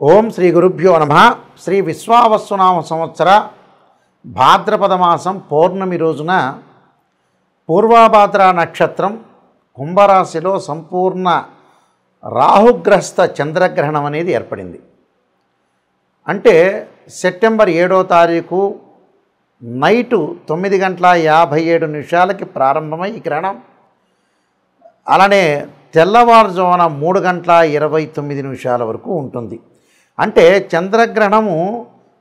ఓం శ్రీ గురుభ్యో నమః. శ్రీ విశ్వావసునామ సంవత్సర భాద్రపద మాసం పౌర్ణమి రోజున పూర్వభాద్ర నక్షత్రం కుంభరాశిలో సంపూర్ణ రాహుగ్రస్త చంద్రగ్రహణం అనేది ఏర్పడింది. అంటే సెప్టెంబర్ 7వ తారీఖు నైటు 9:57 ప్రారంభమై ఈ గ్రహణం అలానే తెల్లవారుజామున 3:29 వరకు ఉంటుంది. అంటే చంద్రగ్రహణము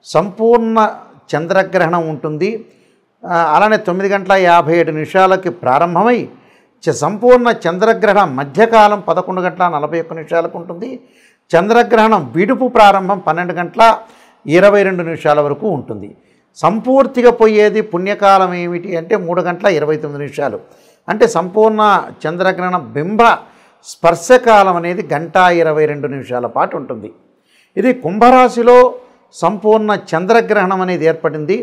సంపూర్ణ చంద్రగ్రహణం ఉంటుంది. అలానే 9:57 ప్రారంభమై సంపూర్ణ చంద్రగ్రహణం మధ్యకాలం 11:41 ఉంటుంది. చంద్రగ్రహణం విడుపు ప్రారంభం 12:22 వరకు ఉంటుంది. సంపూర్తిగా పోయేది పుణ్యకాలం ఏమిటి అంటే 3:29. అంటే సంపూర్ణ చంద్రగ్రహణ బింబ స్పర్శకాలం అనేది 1:22 పాటు ఉంటుంది. ఇది కుంభరాశిలో సంపూర్ణ చంద్రగ్రహణం అనేది ఏర్పడింది.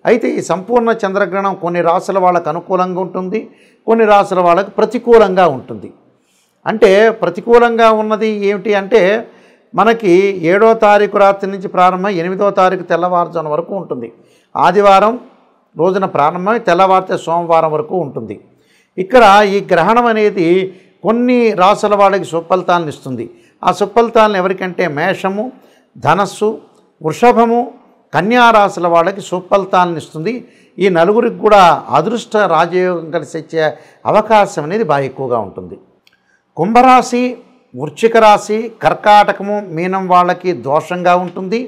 అయితే ఈ సంపూర్ణ చంద్రగ్రహణం కొన్ని రాశుల వాళ్ళకు అనుకూలంగా ఉంటుంది, కొన్ని రాశుల వాళ్ళకు ప్రతికూలంగా ఉంటుంది. అంటే ప్రతికూలంగా ఉన్నది ఏమిటి అంటే మనకి 7వ తారీఖు రాత్రి నుంచి ప్రారంభమై 8వ తారీఖు తెల్లవారుజామున వరకు ఉంటుంది. ఆదివారం రోజున ప్రారంభమై తెల్లవారితే సోమవారం వరకు ఉంటుంది. ఇక్కడ ఈ గ్రహణం అనేది కొన్ని రాశుల వాళ్ళకి సుఫలితాలను ఇస్తుంది. ఆ సుఫలితాలను ఎవరికంటే మేషము, ధనస్సు, వృషభము, కన్యా రాశుల వాళ్ళకి సుఫలితాలను ఇస్తుంది. ఈ నలుగురికి కూడా అదృష్ట రాజయోగం కలిసి వచ్చే అవకాశం అనేది బాగా ఎక్కువగా ఉంటుంది. కుంభరాశి, వృశ్చిక రాశి, కర్కాటకము, మీనం వాళ్ళకి దోషంగా ఉంటుంది.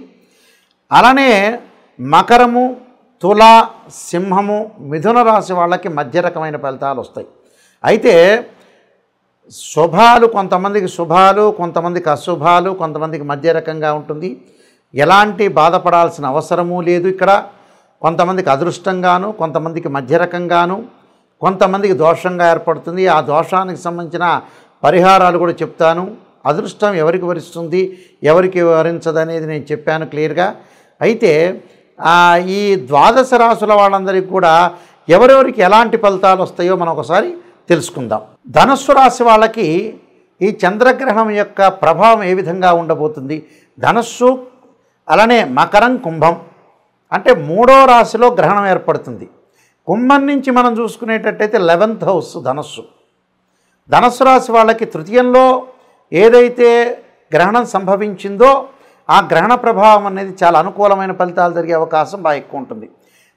అలానే మకరము, తుల, సింహము, మిథున రాశి వాళ్ళకి మధ్య రకమైన ఫలితాలు వస్తాయి. అయితే శుభాలు కొంతమందికి శుభాలు, కొంతమందికి అశుభాలు, కొంతమందికి మధ్య రకంగా ఉంటుంది. ఎలాంటి బాధపడాల్సిన అవసరమూ లేదు. ఇక్కడ కొంతమందికి అదృష్టంగాను, కొంతమందికి మధ్య రకంగాను, కొంతమందికి దోషంగా ఏర్పడుతుంది. ఆ దోషానికి సంబంధించిన పరిహారాలు కూడా చెప్తాను. అదృష్టం ఎవరికి వరిస్తుంది, ఎవరికి వరించదు అనేది నేను చెప్పాను క్లియర్గా. అయితే ఈ ద్వాదశ రాశుల వాళ్ళందరికీ కూడా ఎవరెవరికి ఎలాంటి ఫలితాలు వస్తాయో మనం ఒకసారి తెలుసుకుందాం. ధనస్సు రాశి వాళ్ళకి ఈ చంద్రగ్రహణం యొక్క ప్రభావం ఏ విధంగా ఉండబోతుంది. ధనస్సు అలానే మకరం, కుంభం అంటే 3వ రాశిలో గ్రహణం ఏర్పడుతుంది. కుంభం నుంచి మనం చూసుకునేటట్టయితే 11th హౌస్ ధనస్సు. ధనస్సు రాశి వాళ్ళకి తృతీయంలో ఏదైతే గ్రహణం సంభవించిందో ఆ గ్రహణ ప్రభావం అనేది చాలా అనుకూలమైన ఫలితాలు జరిగే అవకాశం బాగా ఎక్కువ ఉంటుంది.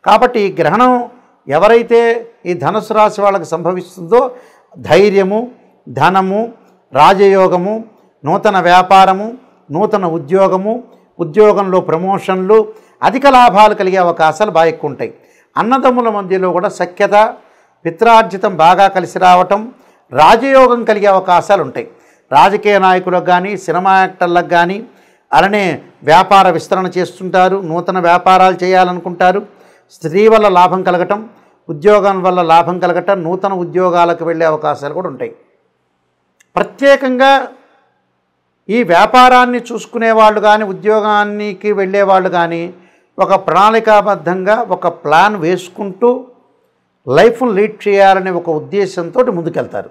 కాబట్టి ఈ గ్రహణం ఎవరైతే ఈ ధనుసు రాశి వాళ్ళకి సంభవిస్తుందో ధైర్యము, ధనము, రాజయోగము, నూతన వ్యాపారము, నూతన ఉద్యోగము, ఉద్యోగంలో ప్రమోషన్లు, అధిక లాభాలు కలిగే అవకాశాలు బాగా ఎక్కువ ఉంటాయి. అన్నదమ్ముల మధ్యలో కూడా సఖ్యత, పిత్రార్జితం బాగా కలిసి రావటం, రాజయోగం కలిగే అవకాశాలు ఉంటాయి. రాజకీయ నాయకులకు కానీ, సినిమా యాక్టర్లకు కానీ, అలానే వ్యాపార విస్తరణ చేస్తుంటారు, నూతన వ్యాపారాలు చేయాలనుకుంటారు, స్త్రీ వల్ల లాభం కలగటం, ఉద్యోగం వల్ల లాభం కలగటం, నూతన ఉద్యోగాలకు వెళ్ళే అవకాశాలు కూడా ఉంటాయి. ప్రత్యేకంగా ఈ వ్యాపారాన్ని చూసుకునే వాళ్ళు కానీ, ఉద్యోగానికి వెళ్ళే వాళ్ళు కానీ ఒక ప్రణాళికాబద్ధంగా ఒక ప్లాన్ వేసుకుంటూ లైఫ్ను లీడ్ చేయాలనే ఒక ఉద్దేశంతో ముందుకెళ్తారు.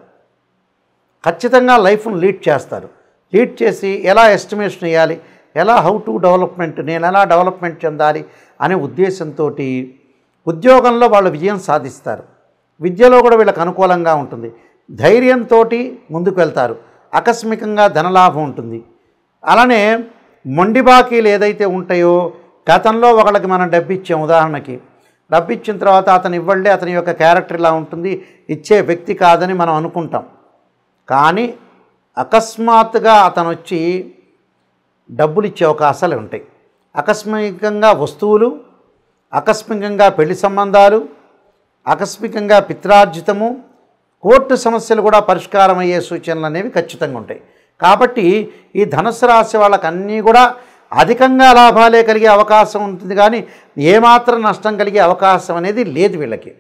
ఖచ్చితంగా లైఫ్ను లీడ్ చేస్తారు. లీడ్ చేసి ఎలా ఎస్టిమేషన్ వేయాలి, ఎలా హౌ టు డెవలప్మెంట్, నేను ఎలా డెవలప్మెంట్ చెందాలి అనే ఉద్దేశంతో ఉద్యోగంలో వాళ్ళు విజయం సాధిస్తారు. విద్యలో కూడా వీళ్ళకి అనుకూలంగా ఉంటుంది. ధైర్యంతో ముందుకు వెళ్తారు. ఆకస్మికంగా ధనలాభం ఉంటుంది. అలానే మొండి బాకీలు ఏదైతే ఉంటాయో గతంలో ఒకళ్ళకి మనం డబ్బు ఇచ్చాం. ఉదాహరణకి డబ్బు ఇచ్చిన తర్వాత అతను ఇవ్వలే, అతని యొక్క క్యారెక్టర్ ఇలా ఉంటుంది, ఇచ్చే వ్యక్తి కాదని మనం అనుకుంటాం. కానీ అకస్మాత్తుగా అతను వచ్చి డబ్బులు ఇచ్చే అవకాశాలు ఉంటాయి. ఆకస్మికంగా వస్తువులు, ఆకస్మికంగా పెళ్లి సంబంధాలు, ఆకస్మికంగా పిత్రార్జితము, కోర్టు సమస్యలు కూడా పరిష్కారం అయ్యే సూచనలు అనేవి ఖచ్చితంగా ఉంటాయి. కాబట్టి ఈ ధనుసు రాశి వాళ్ళకి అన్నీ కూడా అధికంగా లాభాలే కలిగే అవకాశం ఉంటుంది, కానీ ఏమాత్రం నష్టం కలిగే అవకాశం అనేది లేదు వీళ్ళకి.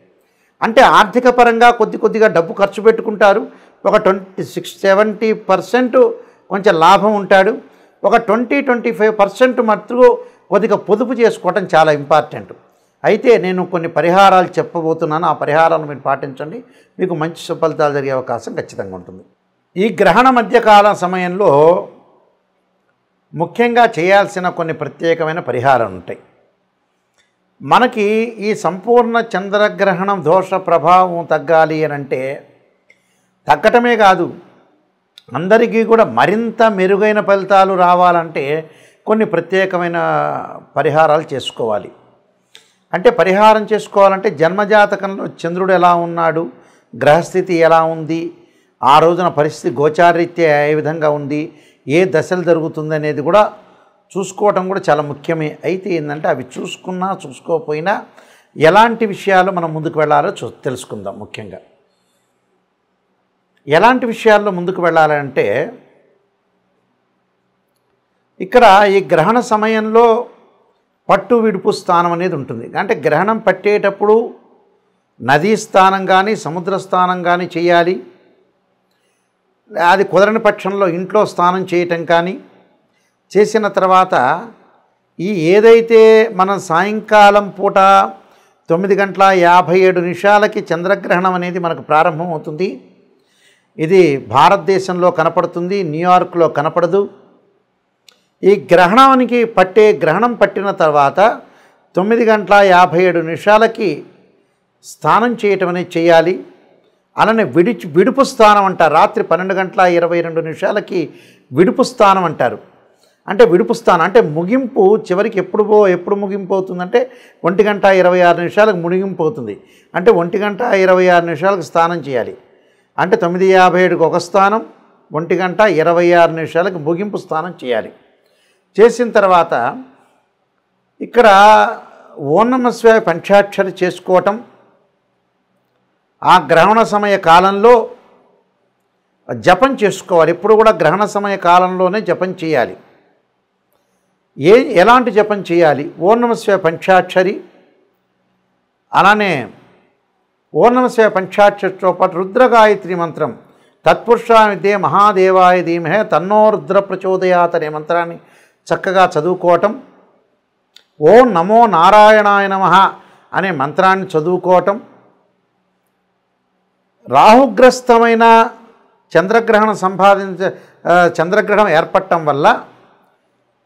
అంటే ఆర్థిక పరంగా కొద్దిగా డబ్బు ఖర్చు పెట్టుకుంటారు. ఒక 70% కొంచెం లాభం ఉంటాడు. ఒక 20-25% మట్టుకు కొద్దిగా పొదుపు చేసుకోవటం చాలా ఇంపార్టెంట్. అయితే నేను కొన్ని పరిహారాలు చెప్పబోతున్నాను. ఆ పరిహారాలను మీరు పాటించండి, మీకు మంచి సుఫలితాలు జరిగే అవకాశం ఖచ్చితంగా ఉంటుంది. ఈ గ్రహణ మధ్యకాల సమయంలో ముఖ్యంగా చేయాల్సిన కొన్ని ప్రత్యేకమైన పరిహారాలు ఉంటాయి. మనకి ఈ సంపూర్ణ చంద్రగ్రహణం దోష ప్రభావం తగ్గాలి అని అంటే తగ్గటమే కాదు, అందరికీ కూడా మరింత మెరుగైన ఫలితాలు రావాలంటే కొన్ని ప్రత్యేకమైన పరిహారాలు చేసుకోవాలి. అంటే పరిహారం చేసుకోవాలంటే జన్మజాతకంలో చంద్రుడు ఎలా ఉన్నాడు, గ్రహస్థితి ఎలా ఉంది, ఆ రోజున పరిస్థితి గోచారీత్యా ఏ విధంగా ఉంది, ఏ దశలు జరుగుతుంది అనేది కూడా చూసుకోవటం కూడా చాలా ముఖ్యమే. అయితే ఏంటంటే అవి చూసుకున్నా చూసుకోకపోయినా ఎలాంటి విషయాలు మనం ముందుకు వెళ్ళాలో తెలుసుకుందాం. ముఖ్యంగా ఎలాంటి విషయాల్లో ముందుకు వెళ్ళాలంటే ఇక్కడ ఈ గ్రహణ సమయంలో పట్టు విడుపు స్థానం అనేది ఉంటుంది. అంటే గ్రహణం పట్టేటప్పుడు నదీ స్థానం కానీ సముద్ర స్థానం కానీ చేయాలి. అది కుదరని పక్షంలో ఇంట్లో స్నానం చేయటం కానీ చేసిన తర్వాత ఏదైతే మనం సాయంకాలం పూట 9:57 చంద్రగ్రహణం అనేది మనకు ప్రారంభం అవుతుంది. ఇది భారతదేశంలో కనపడుతుంది, న్యూయార్క్లో కనపడదు. ఈ గ్రహణం పట్టిన తర్వాత 9:57 స్నానం చేయటం అనేది చేయాలి. అలానే విడుపు స్థానం అంటారు. రాత్రి 12:22 విడుపు స్థానం అంటారు. అంటే విడుపు స్థానం అంటే ముగింపు చివరికి ఎప్పుడు ముగింపు అవుతుందంటే 1:26 ముగింపు అవుతుంది. అంటే 1:26 స్నానం చేయాలి. అంటే 9:57 ఒక స్థానం, 1:26 ముగింపు స్నానం చేయాలి. చేసిన తర్వాత ఇక్కడ ఓం నమః శివాయ పంచాక్షరి చేసుకోవటం, ఆ గ్రహణ సమయ కాలంలో జపం చేసుకోవాలి. ఎప్పుడు కూడా గ్రహణ సమయ కాలంలోనే జపం చేయాలి. ఎలాంటి జపం చేయాలి? ఓం నమః శివాయ పంచాక్షరి, అలానే ఓం నమః శివాయ పంచాక్షరితో పాటు రుద్రగాయత్రి మంత్రం తత్పురుషాయ విద్యే మహాదేవాయ ధీమహే తన్నో రుద్ర ప్రచోదయాత్ అనే మంత్రాన్ని చక్కగా చదువుకోవటం, ఓం నమో నారాయణాయ నమః అనే మంత్రాన్ని చదువుకోవటం, రాహుగ్రస్తమైన చంద్రగ్రహణం ఏర్పడటం వల్ల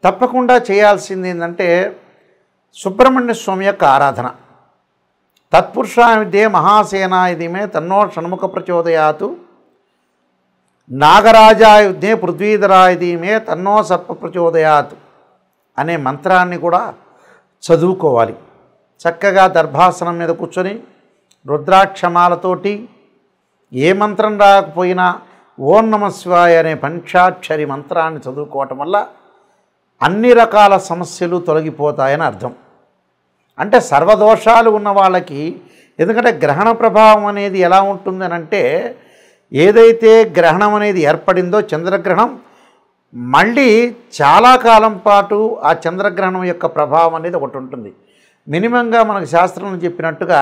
తప్పకుండా చేయాల్సింది ఏంటంటే సుబ్రహ్మణ్య స్వామి యొక్క ఆరాధన. తత్పురుషాయ విద్యే మహాసేనాయ ధీమహే తన్నో షణ్ముఖ ప్రచోదయాత్, నాగరాజాయ విద్యే పృథ్వీధరాయ ధీమహే తన్నో సర్ప ప్రచోదయాత్ అనే మంత్రాన్ని కూడా చదువుకోవాలి. చక్కగా దర్భాసనం మీద కూర్చొని రుద్రాక్షమాలతోటి ఏ మంత్రం రాకపోయినా ఓం నమః శివాయ అనే పంచాక్షరి మంత్రాన్ని చదువుకోవటం వల్ల అన్ని రకాల సమస్యలు తొలగిపోతాయని అర్థం. అంటే సర్వదోషాలు ఉన్న వాళ్ళకి, ఎందుకంటే గ్రహణ ప్రభావం అనేది ఎలా ఉంటుందని అంటే ఏదైతే గ్రహణం అనేది ఏర్పడిందో చంద్రగ్రహణం మళ్ళీ చాలా కాలం పాటు ఆ చంద్రగ్రహణం యొక్క ప్రభావం అనేది ఒకటి ఉంటుంది. మినిమంగా మనకు శాస్త్రంలో చెప్పినట్టుగా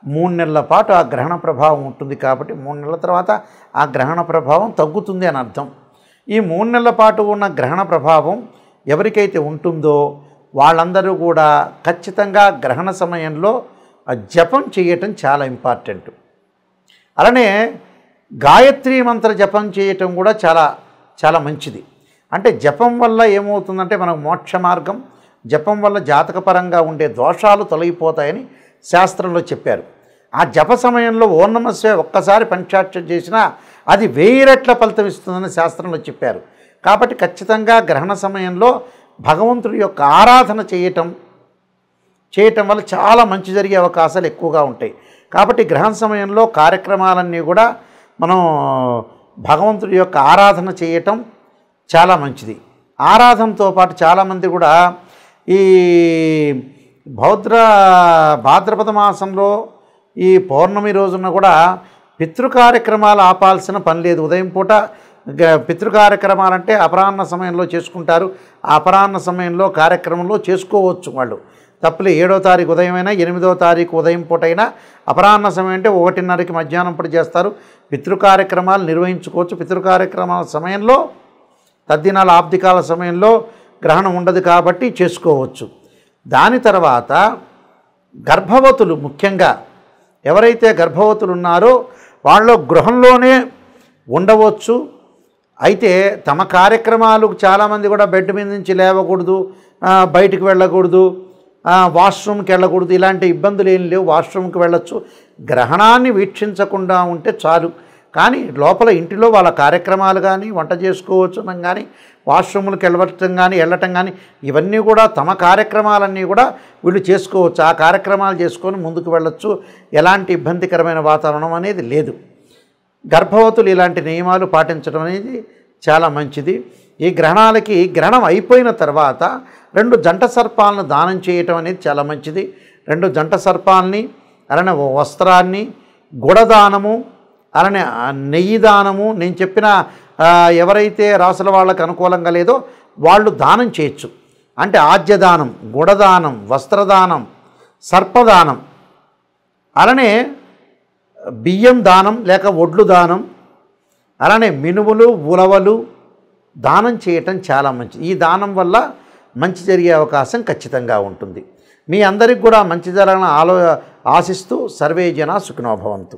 3 నెలల పాటు ఆ గ్రహణ ప్రభావం ఉంటుంది. కాబట్టి 3 నెలల తర్వాత ఆ గ్రహణ ప్రభావం తగ్గుతుంది అని అర్థం. ఈ 3 నెలల పాటు ఉన్న గ్రహణ ప్రభావం ఎవరికైతే ఉంటుందో వాళ్ళందరూ కూడా ఖచ్చితంగా గ్రహణ సమయంలో జపం చేయటం చాలా ఇంపార్టెంట్. అలానే గాయత్రి మంత్ర జపం చేయటం కూడా చాలా చాలా మంచిది. అంటే జపం వల్ల ఏమవుతుందంటే మనకు మోక్ష మార్గం, జపం వల్ల జాతకపరంగా ఉండే దోషాలు తొలగిపోతాయని శాస్త్రంలో చెప్పారు. ఆ జప సమయంలో ఓం నమః శివాయ ఒక్కసారి పంచాక్షరి చేసినా అది 1000 రెట్ల ఫలితం ఇస్తుందని శాస్త్రంలో చెప్పారు. కాబట్టి ఖచ్చితంగా గ్రహణ సమయంలో భగవంతుడి యొక్క ఆరాధన చేయటం వల్ల చాలా మంచి జరిగే అవకాశాలు ఎక్కువగా ఉంటాయి. కాబట్టి గ్రహణ సమయంలో కార్యక్రమాలన్నీ కూడా మనం భగవంతుడి యొక్క ఆరాధన చేయటం చాలా మంచిది. ఆరాధనతో పాటు చాలామంది కూడా ఈ భాద్రపద మాసంలో ఈ పౌర్ణమి రోజున కూడా పితృ కార్యక్రమాలు ఆపాల్సిన పని లేదు. ఉదయం పూట పితృ కార్యక్రమాలంటే అపరాహ్న సమయంలో చేసుకుంటారు. ఆ అపరాహ్న సమయంలో కార్యక్రమంలో చేసుకోవచ్చు వాళ్ళు. తప్పులే 7వ తారీఖు ఉదయం అయినా 8వ తారీఖు ఉదయం పూట అయినా అపరాహ్న సమయం అంటే 1:30కి మధ్యాహ్నం పూట చేస్తారు. పితృ కార్యక్రమాలు నిర్వహించుకోవచ్చు. పితృ కార్యక్రమాల సమయంలో తద్దినాల ఆబ్దికాల సమయంలో గ్రహణం ఉండదు కాబట్టి చేసుకోవచ్చు. దాని తర్వాత గర్భవతులు, ముఖ్యంగా ఎవరైతే గర్భవతులు ఉన్నారో వాళ్ళు గృహంలోనే ఉండవచ్చు. అయితే తమ కార్యక్రమాలు చాలామంది కూడా బెడ్ మీద నుంచి లేవకూడదు, బయటికి వెళ్ళకూడదు, వాష్రూమ్కి వెళ్ళకూడదు, ఇలాంటి ఇబ్బందులు ఏం లేవు. వాష్రూమ్కి వెళ్ళొచ్చు, గ్రహణాన్ని వీక్షించకుండా ఉంటే చాలు. కానీ లోపల ఇంటిలో వాళ్ళ కార్యక్రమాలు కానీ, వంట చేసుకోవచ్చు కానీ, వాష్రూమ్లకు వెళ్ళటం కానీ ఇవన్నీ కూడా తమ కార్యక్రమాలన్నీ కూడా వీళ్ళు చేసుకోవచ్చు. ఆ కార్యక్రమాలు చేసుకొని ముందుకు వెళ్ళొచ్చు. ఎలాంటి ఇబ్బందికరమైన వాతావరణం అనేది లేదు. గర్భవతులు ఇలాంటి నియమాలు పాటించడం అనేది చాలా మంచిది. ఈ గ్రహణాలకి గ్రహణం అయిపోయిన తర్వాత 2 జంట సర్పాలను దానం చేయటం అనేది చాలా మంచిది. 2 జంట సర్పాలని, అలానే వస్త్రాన్ని, గుడదానము, అలానే నెయ్యి దానము, నేను చెప్పిన ఎవరైతే రాసుల వాళ్ళకి అనుకూలంగా లేదో వాళ్ళు దానం చేయొచ్చు. అంటే ఆజ్యదానం, గుడదానం, వస్త్రదానం, సర్పదానం, అలానే బియ్యం దానం లేక ఒడ్లు దానం, అలానే మినుములు, ఉలవలు దానం చేయటం చాలా మంచిది. ఈ దానం వల్ల మంచి జరిగే అవకాశం ఖచ్చితంగా ఉంటుంది. మీ అందరికి కూడా మంచి జరగాలని ఆశిస్తూ సర్వే జన సుఖినో భవంతు.